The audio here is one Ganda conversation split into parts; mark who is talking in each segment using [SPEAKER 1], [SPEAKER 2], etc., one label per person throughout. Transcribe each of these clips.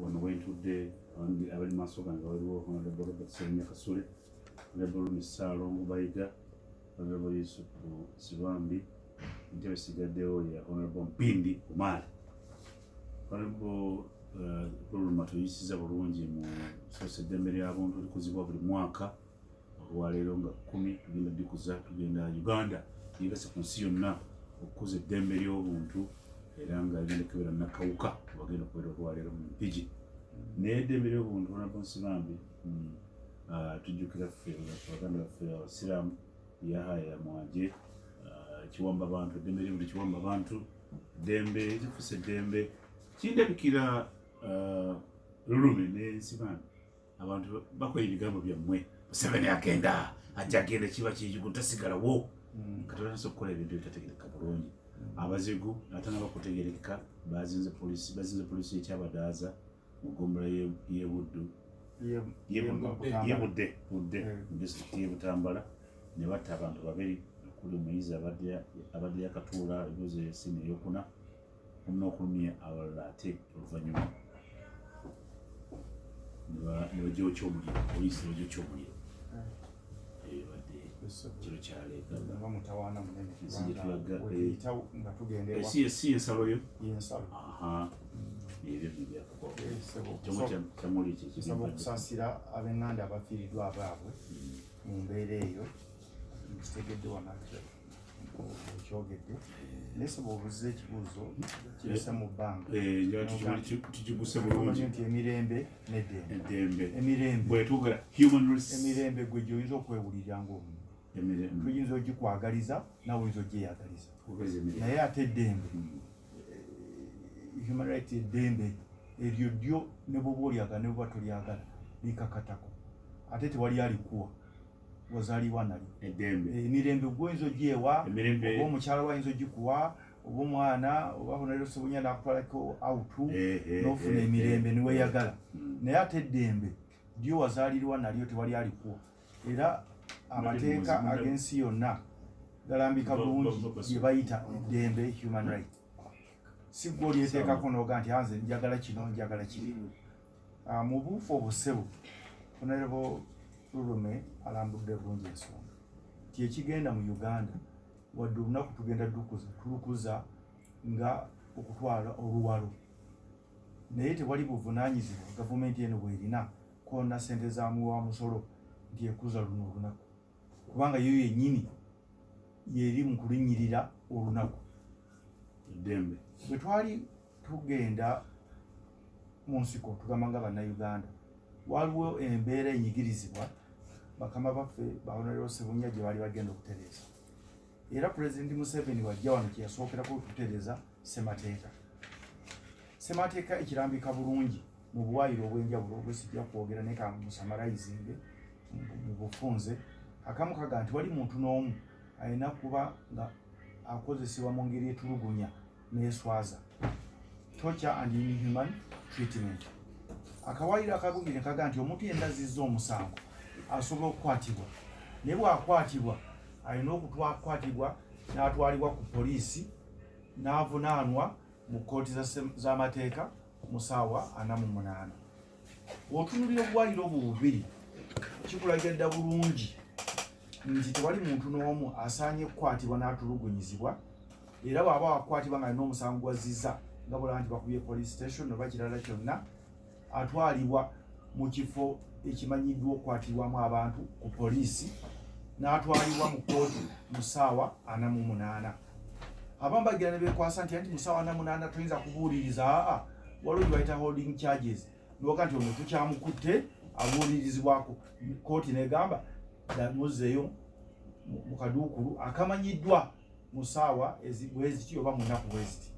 [SPEAKER 1] wano wentudde abali maaso gange waliwo Honorable Robert Sserunya Kasule, Honorable Ssaalongo Bayiga, Honorable Yusufu Sibambi, entebe esigaddewo ya Honorable Mpindi Omar. Honorable Luluma tuyisiza bulungi mu sosa eddembe ly'abuntu likuzibwa buli mwaka olwaleero nga 10 tugenda dikuza tugenda Uganda yegase ku nsi yonna okukuza eddembe ly'obuntu era nga egenda kubeera nakawuka bagenda kubeera olwaleero mu Mpigi naye eddembe ly'obuntu Honorable Nsibambi tujjukira ffe baganda baffe abasiraamu Yahaya Mwanje kiwamba abantu eddembe ly'obuntu kiwamba abantu eddembe lifuuse eddembe kindabikira Lulume ne Nsibambi abantu bakola ebigambo byammwe Museveni agenda ajja agenda kiba kiyigo tasigalawo katulaso okukola ebintu ebitategerekeka bulungi abazigu ate n'abakutegerekeka bazinze polisi ekyabadaaza mu ggombolola y'e Buddu Budde mu disitulikiti y'e Butambala ne batta abantu babiri okuli omuyizi abadde yakatuula ebibuzo esini eyokuna n'okulumya abalala ate oluvannyuma ne bajjawo ky'omuliro poliisi bajjawo ky'omuliro badde kiro kyaleega
[SPEAKER 2] bamutawaana munene
[SPEAKER 1] si ensalo yo ebyo
[SPEAKER 2] byakasaba okusaasira ab'enganda abafiiriddwa abaabwe mu mbeera eyo kitegedde wanake ekyogedde nesaba obuuza ekibuuzo kirese mu bbanga
[SPEAKER 1] tukiguse bulungi
[SPEAKER 2] nti emirembe n'eddembe emirembe gwe gyoyinza okwewulirira ng'omuntu tuyinza ogikwagaliza nawe oyinza ogyeyagaliza naye ate eddembe human right eddembe eryo ddyo ne bwoba olyagala ne bwoba tolyagala likakatako ate tewali alikuwa wazaalibwa nalyo emirembe gwoyinza ogyewa oba omukyala wayinza ogikuwa oba omwana oba Honorable Sserunya nakutwalako autu n'ofuna emirembe niweyagala naye ate eddembe ddyo wazaalirwa nalyo tewali alikuwa era amateeka ag'ensi yonna galambika bulungi gye bayita eddembe human right si gwe olyeteekako n'oga nti anze njagala kino njagala kiri mu buufu obusebu Honorable Lulume alambudde bulungi ensonga nti ekigenda mu Uganda wadde olunaku tugenda tulukuza nga okutwala oluwalo naye tewali buvunaanyizibwa gavumenti eno bwerina konna ssente zamuwa musolo nti ekuza luno olunaku kubanga yo yennyini yeri mu kulinnyirira olunaku
[SPEAKER 1] eddembe
[SPEAKER 2] bwe twali tugenda mu nsiko tugamba nga bannayuganda waliwo embeera enyigirizibwa bakama baffe ba Honorable Sserunya gye baali bagenda okutereeza era Pulezidenti Museveni wajja wano kye yasookerako okutereeza ssemateeka ekirambika bulungi mu buwaayiro obw'enjawulo obwesijja kwogera naye kamusamalayizinge mu bufunze akamu kaga nti wali muntu n'omu alina kuba nga akozesebwa mu ngeri etulugunya n'eswaza torture and inhuman treatment akawaayiro akabugire kaga nti omuntu yenna azizza omusango asobola okukwatibwa naye bw'akwatibwa alina okukwatibwa n'atwalibwa ku poliisi n'avunaanwa mu kkooti z'amateeka mu ssaawa 48 otunulira obuwaayiro obwo bubiri kikulagira dda bulungi nti tewali muntu n'omu asaanye kukwatibwa n'atulugunyizibwa era bw'aba wakwatibwa nga alina omusango gwazizza nga bulaba nti bakubye police station oba kirala kyonna atwalibwa mu kifo ekimanyiddwa okukwatirwamu abantu ku poliisi n'atwalibwa mu kkooti mu ssaawa 48 abamu bagira ne beekwasa nti mu ssaawa 48 toyinza kubuuliriza waliwo gye bayita holding charges noga nti ono tukyamukutte abuulirizibwako kkooti negamba muzzeeyo mu kaduukulu akamanyiddwa mu ssaawa bweziti oba mu nnaku bweziti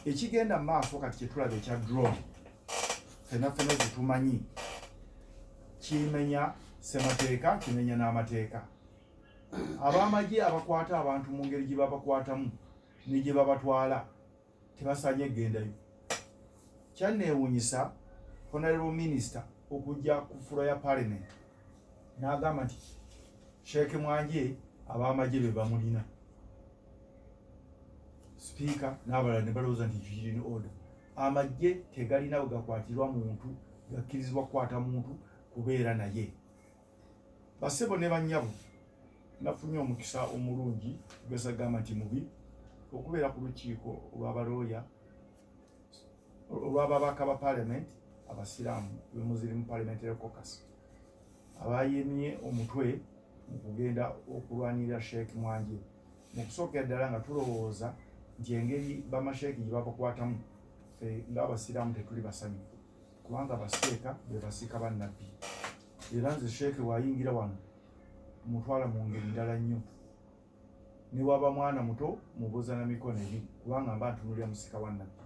[SPEAKER 2] ekigenda mu maaso kati kyetulaba ekya drone fena zetumanyi kimenya ssemateeka kimenya n'amateeka ab'amagye abakwata abantu mu ngeri gye babakwatamu ne gye babatwala tebasaanye gendayo kyanneewuunyisa Honorable Minister okujja ku fulo ya Parliament n'agamba nti Sheikh Mwanje ab'amagye be bamulina Speaker n'abalala ne balowooza nti kiri in order amagye tegalina bwe gakwatirwa muntu gakkirizibwa kukwata muntu kubeera naye. Basebo ne bannyabo nafunye omukisa omulungi gwesagamba nti mubi okubeera ku lukiiko olw'abalooya olw'ababaka ba parliament abasiraamu bemuziri mu parliamentary caucus abayemye omutwe mu kugenda okulwanirira Sheikh Mwanje. Mu kusookera ddala nga tulowooza nti engeri bamasheeki gye babakwatamu ffe ng'abasiraamu tetuli basanyufu kubanga baseeka be basiika bannabbi. Era nze Sheikh bw'ayingira wano mutwala mu ngeri ndala nnyo. Ne waba mwana muto mubuuza na mikono ebiri kubanga mba ntunulira musika wa nnabbi.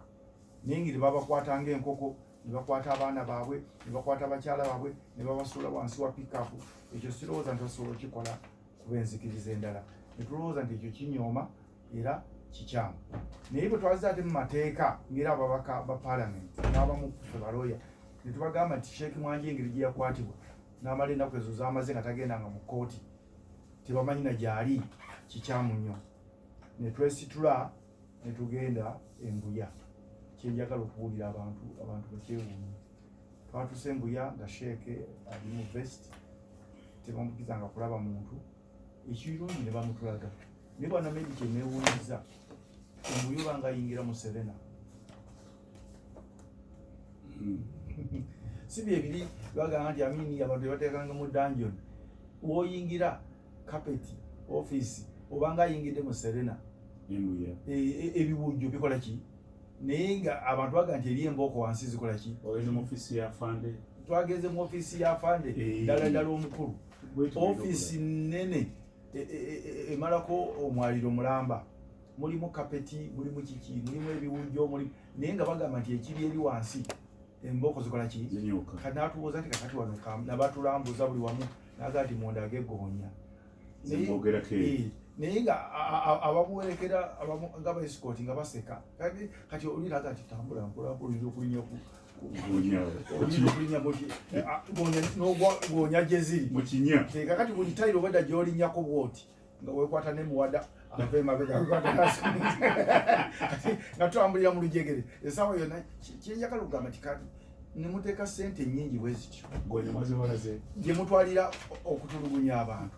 [SPEAKER 2] Naye ngeri babakwatanga enkoko ne bakwata abaana baabwe ne bakwata abakyala baabwe ne babasuula wansi wa pikapu. Ekyo sirowooza nti basobola okukikola kuba enzikiriza endala. Ne tulowooza nti ekyo kinyooma era kikyamu. Naye bwe twaziza ate mu mateeka ng'era ababaka ba parliament n'abamu ffe balooya ne tubagamba nti Sheikh Mwanje engeri gye yakwatibwa n'amala ennaku ezo z'amaze nga tagendanga mu kkooti tebamanyi na gy'ali kikyamu nnyo. Ne twesitula ne tugenda Embuya. Kyenjagala okubuulira abantu bakyewuunya. Twatuse Embuya nga Sheikh ali mu vest tebamukizanga kulaba muntu. Ekirungi ne bamutulaga. Naye bwana Medi kye neewuunyiza Embuya oba ng'ayingira mu Serena. Si bye biri bagamba nti amini abantu bebateekanga mu dungeon. W'oyingira kapeti office oba ng'ayingidde mu Serena. Ebiwujjo bikola ki? Naye nga abantu baga nti eri embooko wansi zikola ki?
[SPEAKER 1] Ogenze mu office ya Fande.
[SPEAKER 2] Twagenze mu office ya Fande ddala omukulu. Office nnene emalako omwaliro mulamba. Mulimu kapeti, mulimu kiki, mulimu ebiwujjo, naye nga bagamba nti ekiri eri wansi embooko zikola ki? Kati n'atubuuza nti kakati wano nabatulambuza buli wamu naga nti munda agegoonya. Naye nga abamuwerekera nga baescort nga baseka kati oliraga nti tambula mpola olina okulinya goonya gye ziri kakati buli tayiro obwedda gy'olinyako bwoti nga wekwata nemuwada ave emabega nga tutambulira mu lujegere esaawa yonna kyenjagala okugamba nti kati nemuteeka ssente nnyingi bwe zityo gye mutwalira okutulugunya abantu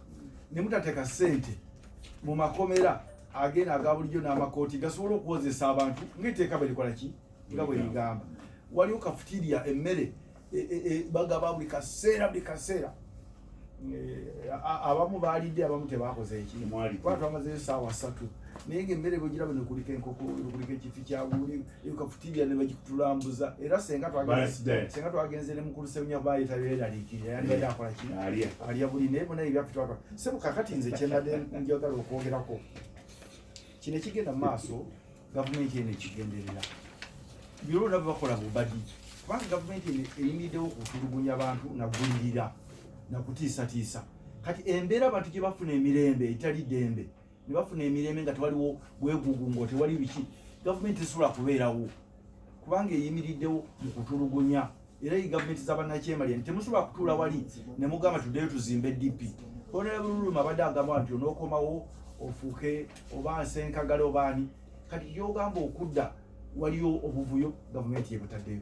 [SPEAKER 2] ne mutateeka ssente mu makomera agenda aga bulijjo n'amakooti gasobola okuwozesa abantu ng'etteeka bwe likola ki nga bwe ligamba. Waliwo kafutiria emmere bagaba buli kaseera abamu baalidde abamu tebaakoze eki kuba twamazeyo essaawa 3 naye ng'emmere bwegiraba nekulika enkoko nekulika ekifi kyabuli kafutiria ne bagikutulambuza era senga twagenze ne mukulu Ssebunya baayita beeraliikirira yandibadde akola ki alya buli naye bona ebyaffe twaka sebu kakati nze kyennadde njagala okwogerako kino ekigenda mu maaso gavumenti eno ekigenderera byolwo nabo bakola bubadi kubanga gavumenti eyimiriddewo okutulugunya abantu nagulirira nakutiisatiisa kati embeera abantu gye bafuna emirembe etali ddembe ne bafuna emirembe nga tewaliwo bwegugungo tewali biki gavumenti esobola kubeerawo kubanga eyimiriddewo mu kutulugunya era yi gavumenti z'abannakyemalya temusobola kutuula wali ne mugamba tuddeyo tuzimbe DP Honorable Luluma abadde agamba nti onookomawo ofuuke oba nsenkagala obaani kati gy'ogamba okudda waliyo obuvuyo gavumenti yebutaddeyo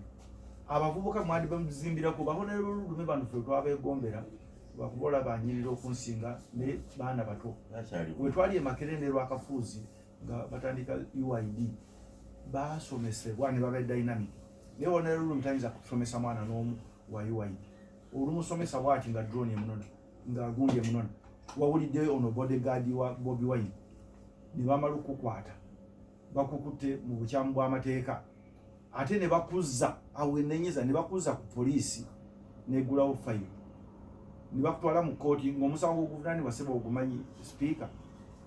[SPEAKER 2] abavubuka mwandi bamuzimbirako Honorable Luluma bano ffe twabeegombera bakubola banyirira okunsinga ne baana bato we twali e Makerere ne Lwakafuuzi nga batandika UID basomesebwa ne baba dynamic naye Honorable Luluma tayinza kusomesa mwana n'omu wa UID olumusomesa bwati nga drone emunona nga gundi emunona wawuliddeyo ono bodyguard wa Bobi Wine ne bamala okukwata bakukutte mu bukyamu bw'amateeka ate ne bakuzza awo ennenyeza ne bakuzza ku poliisi negulawo fayiro ne bakutwala mu kkooti ng'omusango oguvunanibwa seba ogumanyi speaker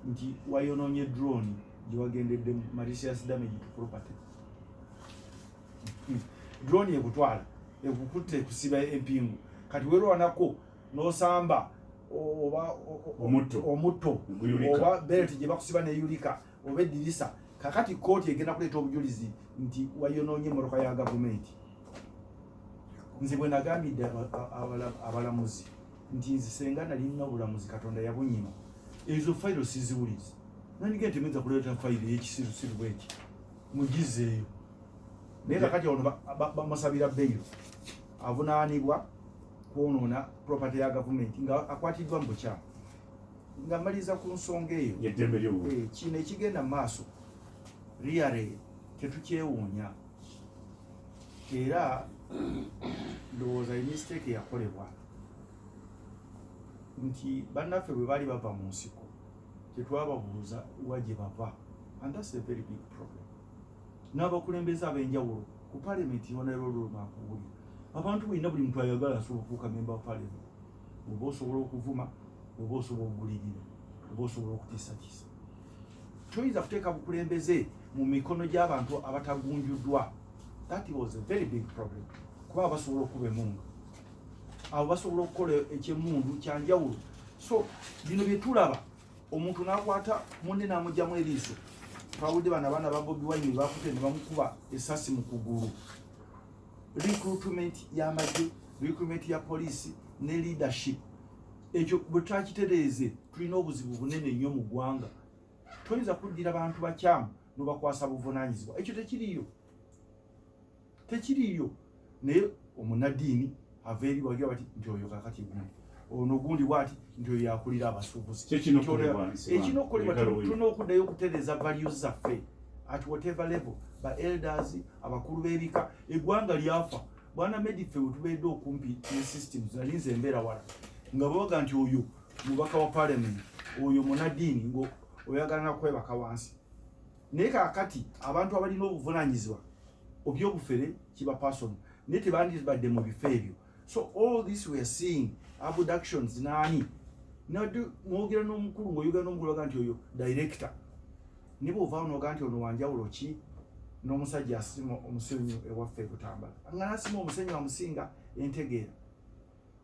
[SPEAKER 2] nti wayonoonye drone gye wagendedde malicious damage to property drone ekutwala ekukutte ekusiba empingu kati werwanako n'osamba oba omutto oba belt gye bakusiba neyulika oba eddirisa kakati kkooti egenda kuleeta obujulizi nti wayonoonye emmotoka ya gavumenti. Nze bwe nagambidde abalamuzi nti nze senga nalina obulamuzi Katonda yabunyima ezo fayiro siziwuliza nandiga nti muyinza kuleeta fayiro ey'ekisirusiru bweki mugizeeyo naye kakati ono bamusabira bail avunaanibwa kwonoona property ya gavumenti nga akwatiddwa mu bukyamu. Nga maliza ku nsonga eyo kino ekigenda mu maaso really tetukyewuunya, era ndowooza mistake yakolebwa nti bannaffe bwe baali bava mu nsiko tetwababuuza wa gye bava, and that's a very big problem. N'abakulembeze ab'enjawulo ku palamenti Honorable Makuuli, abantu bwina buli muntu ayagala asobola okufuuka member of parliament, oba osobola okuvuma, oba osobola okugulirira, oba osobola okutiisatiisa. Toyinza kuteeka bukulembeze mu mikono gy'abantu abatagunjuddwa. That was a very big problem. Kuba basobola okuba emundu, abo basobola okukola ekyemundu kyanjawulo. So bino bye tulaba, omuntu n'akwata munne n'amugyamu eriiso. Twawudde bano abaana ba Bobi Wine baakute ne bamukuba essasi mu kugulu. Recruitment y'amagye, recruitment ya poliisi ne leadership, ekyo bwe twakitereeze tulina obuzibu bunene nnyo mu ggwanga. Toyinza kuddira bantu bakyamu n'obakwasa buvunaanyizibwa, ekyo tekiriyo. Naye omunaddiini ava eri wali bati nti oyo kakati gundi, ono gundi bwati nti oyo yakulira abasuubuzi. Ekinokolebwa tulina okuddayo okutereeza values zaffe at whatever level, ba elders, abakulu b'ebika. Eggwanga lyafa bwana Mediffe we tubeedde okumpi ne systems nalinze embeera wala nga babaga nti oyo mubaka wa parliament, oyo munaddiini ngo oyagala na kwebaka wansi. Naye kaakati abantu abalina obuvunaanyizibwa obyobufere kiba personal, naye tebandibadde mu bifo ebyo. So all this we are seeing abductions naani mwogera n'omukulu ng'oyogera n'omukulu oga nti oyo director, ne bw'ovaawo n'oga nti ono wanjawulo ki n'omusajja asima omusenyu ewaffe Butambala, nga nasima omusenyu amusinga entegeera.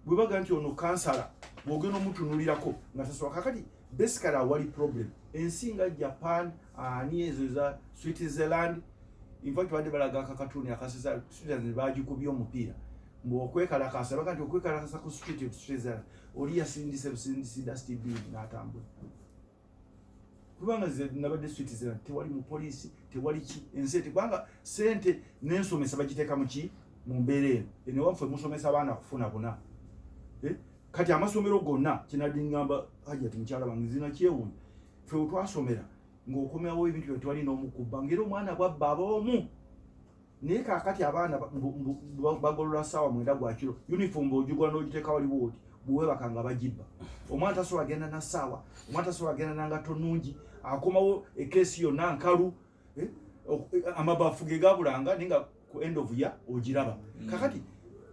[SPEAKER 2] Bwe baga nti ono kansala bw'ogenda omutunulirako nga tasobola. Kakati basically awali problem ensinga Japan ani ezo za Switzerland. In fact badde balaga akakatuni akaseza Switzerland bagikubye omupiira mbu okwekalakasa baga nti okwekalakasa ku street of Switzerland oli yasindise Dusty Bill n'atambula. Kubanga nabadde Switzerland tewali mu poliisi, tewali ki ensente, kubanga sente n'ensomesa bagiteeka mu ki mu mbeera eno. Eno waffe musomesa abaana kufuna buna. Kati amasomero gonna kinadde ngamba Hajjati mukyala bange zina kyewuunya ffe twasomera ng'okomyawo ebintu bye twali n'omukubba ng'era omwana bwabba ab'omu. Naye kaakati abaana bagolola ssaawa 9 gwa kiro, uniform bw'ogigula n'ogiteeka waliwo oti bwewebakanga bagibba. Omwana tasobola agenda na ssaawa, omwana tasobola agenda nangato nnungi, akomawo ekeesi yonna nkalu, amabaafu ge gabulanga naye nga ku end of year ogiraba. Kakati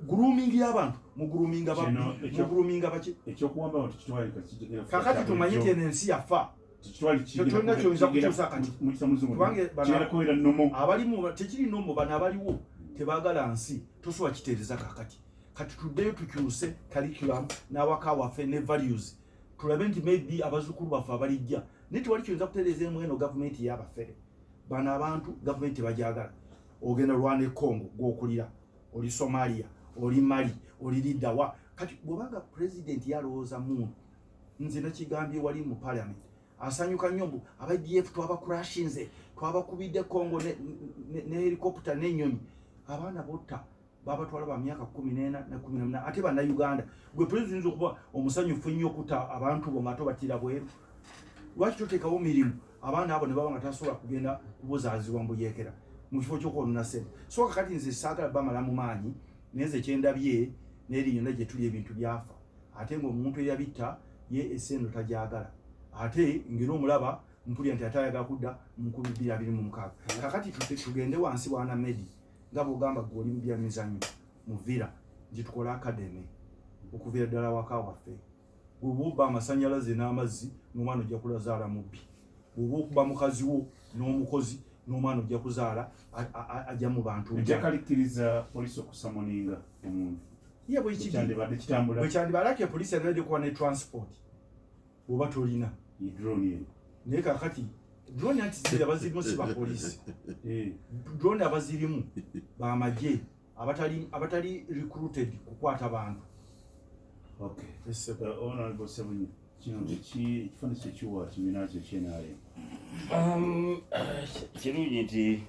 [SPEAKER 2] grooming y'abantu mugruminga baki
[SPEAKER 1] ekyokuwamba nti kitwali
[SPEAKER 2] kakati tumanyi nti ensi yafa tetulina kyoyinza kukyusa kati abalimu tekiri nomo bano abaliwo tebaagala nsi tosobola kiteereza kakati. Kati tuddeyo tukyuse curriculum n'awaka waffe ne values tulabe nti maybe abazzukulu baffe abalijja naye tewali kyoyinza kutereeza emu eno gavumenti y'abafere. Bano abantu gavumenti tebajagala. Ogenda Rwanda Congo gw'okulira, oli Somalia, oli Mali, oli Lidawa. Kati bw'obanga president yalowooza muntu, nze nakigambye wali mu parliament asanyuka nnyo mbu aba-IDF twabakurashinze, twabakubidde Congo ne helicopter n'ennyonyi. Abaana botta babatwala ba myaka 14 na 18 ate bana Uganda. Gwe president okuba omusanyufu nnyo okutta abantu bo ng'ate obatira bweru. Lwaki toteekawo mirimu abaana abo ne baba nga tasobola kugenda kubuzaazibwa mbuyeekera mu kifo ky'okwonona ssente. So kakati nze saagala bamala mu maanyi naye nze kyendabye n'erinyonda gye tuli ebintu byafa ate ng'omuntu eyabitta ye essendo tagyagala ate ngera omulaba mpulira nti atayagala kudda mu 2026. Kakati tugende wansi bwana Medi nga bw'ogamba gwe oli mu byamizannyo mu Villa gye tukola academy okuviira ddala waka waffe. Bw'oba obba amasannyalaze n'amazzi n'omwana ojja kulazaala mubbi. Bw'oba okuba mukazi wo n'omukozi n'omwana ojja kuzaala ajja mu bantu.
[SPEAKER 1] Njakalikkiriza poliisi okusamoninga omuntu.
[SPEAKER 2] Ye bwe kyandibala poliisi alina kuba ne transport bw'oba tolina
[SPEAKER 1] drone.
[SPEAKER 2] Naye kakati drone anti abazirimu si ba poliisi. Drone abazirimu bamagye abatali recruited kukwata bantu.
[SPEAKER 1] Okay. Honorable Sebunyi, kifaananyi kiwa kibiina kyo kyenaale?
[SPEAKER 3] Kirungi nti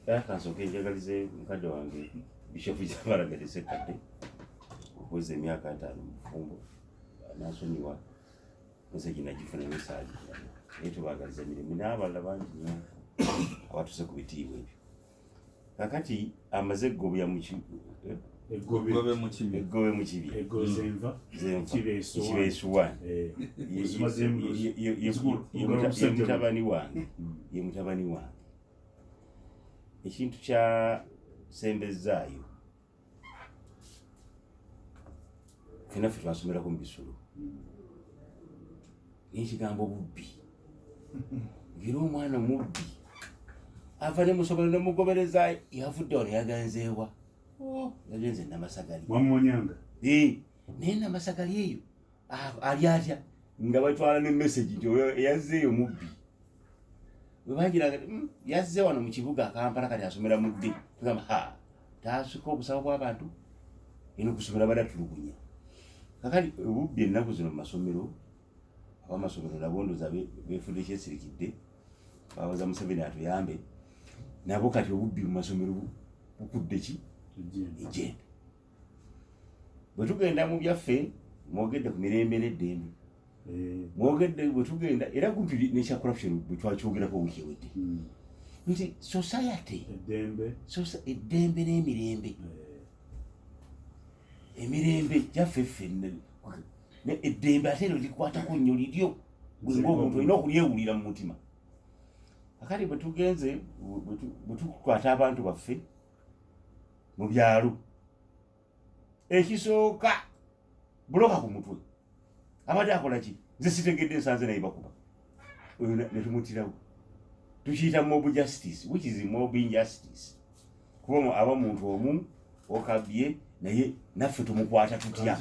[SPEAKER 3] Akansooka njagalize mukadde wange Bishop Kyabalaga Ssekadde okuweza emyaka 5 mu bufumbo n'asonyiwa meseji nagifuna mesaji naye tubaagaliza emirimu n'abalala bangi nnyo abatuse ku bitiibwa ebyo. Kakati amaze eggobya mu eggobe mu kibya kibeesuwa ye mutabani wange. Ekintu kya sembezaayo fena ffe twasomerako mu bisulo n'ekigambo bubbi ngira omwana mubbi ava ne musomero ne mugobereza yavudde wano yagenzeewa yagenze Namasagali
[SPEAKER 1] wamonyanga
[SPEAKER 3] naye Namasagali eyo ali atya nga batwala ne message nti oyo yazzeeyo mubbi bwe bagiraga yazze wano mu kibuga Kampala kati asomera mudde tugamba taasuka obusabo bw'abantu eno kusomera badatulugunya. Kakati obubbi ennaku zino mu masomero abamasomero nabondoza beefudde kyesirikidde babaza Museveni atuyambe nabo kati obubbi mu masomero bukudde ki ejjembe. Bwe tugenda mu byaffe mwogedde ku mirembe n'eddembe mwogedde bwe tugenda era kumpi n'ekya corruption bwe twakyogerako wiiki ewedde nti society eddembe n'emirembe emirembe gyaffe ffenna eddembe ate ero likwatako nnyo liryo gwe ng'omuntu olina okulyewulira mu mutima. Akati bwe tugenze bwe tukwata abantu baffe mu byalo ekisooka buloka ku mutwe abadde akola ki nze sitegedde nsanze naye bakuba oyo ne tumutirawo tukiyita mob justice which is mob injustice kuba aba muntu omu okabye naye naffe tumukwata tutya.